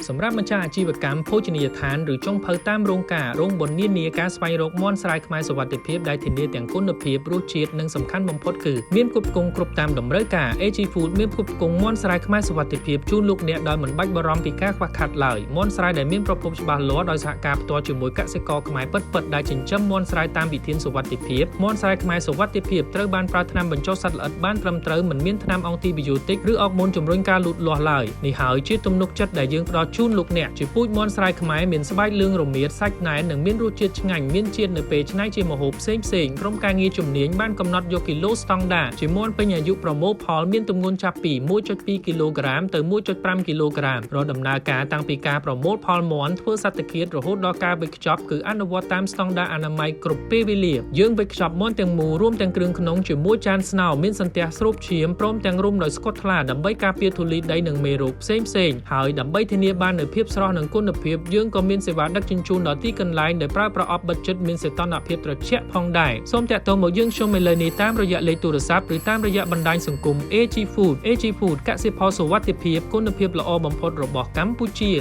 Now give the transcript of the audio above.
សម្រាប់ម្ចាស់អាជីវកម្មភោជនីយដ្ឋានឬចុងភៅតាមរោងការរោងបុណ្យនានាការស្វែងរកមាន់ស្រាយខ្មែរសុវត្ថិភាពដែលធានាទាំងគុណភាពរសជាតិនិងសំខាន់បំផុតគឺមានគ្រប់គងគ្រប់តាមតម្រូវការ AG Food មានគ្រប់គងមាន់ស្រាយខ្មែរសុវត្ថិភាពជូនលោកអ្នកដោយមិនបាច់បារម្ភពីការខ្វះខាតឡើយមាន់ស្រាយដែលមានប្រភពច្បាស់លាស់ដោយសហការផ្ទាល់ជាមួយកសិករខ្មែរពិតៗដែលចិញ្ចឹមមាន់ស្រាយតាមវិធានសុវត្ថិភាពមាន់ស្រាយខ្មែរសុវត្ថិភាពត្រូវបានប្រើថ្នាំបញ្ចុះសត្វល្អិតបានត្រឹមត្រូវមិនមានថ្នាំអង់ទីប៊ីយោទិកឬអរម៉ូនជំរុញការលូតលាស់ឡើយនេះហើយជាទំនុកចិត្តដែលយើងផ្ដល់ជូនលោកអ្នកជាពូជមាន់ស្រាយខ្មែរមានស្បែកលឿងរមៀតសាច់ណែននិងមានរសជាតិឆ្ងាញ់មានជាតិនៅពេលច្នៃជាម្ហូបផ្សេងក្រុមការងារជំនាញបានកំណត់យកគីឡូស្តង់ដារជាមាន់ពេញអាយុប្រមូលផលមានទម្ងន់ចាប់ពី 1.2 គីឡូក្រាមទៅ 1.5 គីឡូក្រាមរាល់ដំណើរការតាំងពីការប្រមូលផលមាន់ធ្វើសត្វតាឃាតរហូតដល់ការវេចខ្ចប់គឺអនុវត្តតាមស្តង់ដារអនាម័យគ្រប់ពេលវេលាយើងវេចខ្ចប់មាន់ទាំងមូលរួមទាំងគ្រឿងក្នុងជាមួយចានស្នោមានសន្ទះស្រូបឈាមព្រមទាំងរុំដោយស្កុតថ្លាដើម្បីការពារធូលីដីនិងមេរោគផ្សេងហើយដើម្បីធានាបាននូវភាពស្រស់និងគុណភាពយើងក៏មានសេវាដឹកជញ្ជូនដល់ទីកន្លែងដោយប្រើប្រអប់បិទជិតមានសីតុណ្ហភាពត្រជាក់ផងដែរសូមតាក់ទងមកយើងខ្ញុំឥឡូវនេះតាមរយៈលេខទូរស័ព្ទឬតាមរយៈបណ្ដាញសង្គម AG Food កសិផលសុវត្ថិភាពគុណភាពល្អបំផុតរបស់កម្ពុជា